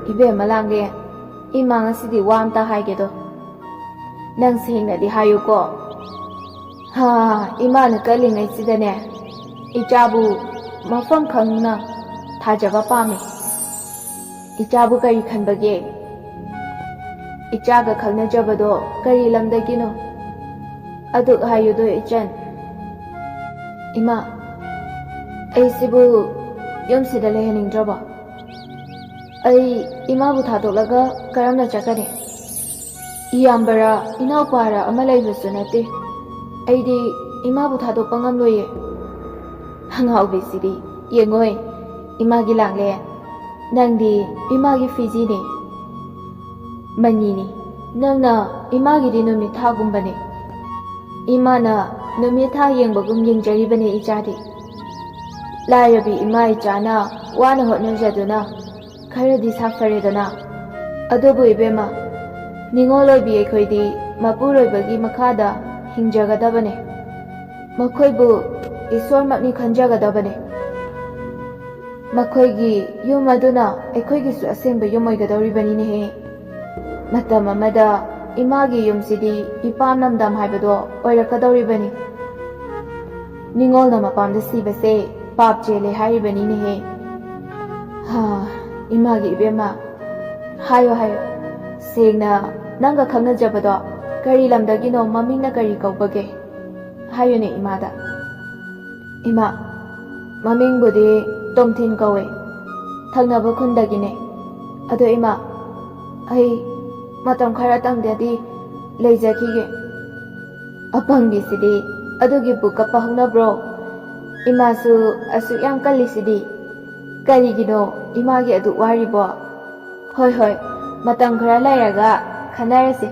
이베마 랑게 이마 ngasidi wa amta haigedo nang sengnadi hayuko ha imana kalingai sidane ichabu mafam khangna thajaba pame ichabu kari khanbage ichaga khangna jabado kari lamdagino adu hayudo ichan ima aisibu yomsida leheningdraba ai imabu thadolaga karamna chakane iyambara inaupara ama laibasu nate aidi imabu thadokpa ngamloye hangaubisidi yengoi imagi langle nangdi imagi fiji ne manini nangna imagi di numi thagumbane imana numi tha yengbagum yengjaribane ichadi laayabi ima ichana wana hotnajaduna खरदी साफरेदना अदुबु इबेमा निंगोलोबी एखोइदी मपुरोइबगी मखादा हिंजगदबने मखोइबु ईश्वरमक्नि खंजगदबने मखोइगी युम अदुना एखोइगिसु असेंबा युमोइगदौरिबनिनेहे मतम अमदा इमागी युमसिदी इपाम नमदम हाइबदो ओइरकदौरिबनि निंगोलना मपामदा सिबसे पाप चेले हाइरिबनिनेहे हा इमागी इबेमा हायो हायो सेंगना नंगा खंगना जबदो करी लमदगिनो ममिंगना करी कौबगे हायोने इमादा इमा ममिंगबुदि तोमथिन कौवे थंगनाबो खुंदगिने अदो इमा आई मतम खरा तंगदि लेजखिगे अपंगबिसिदि अदुगी बुका पहुंगनब्रो इमासु असु याम कल्लिसिदि करिगिनो इमागी अदु वारिबो होय होय मतम खरा लायरगा खनारसे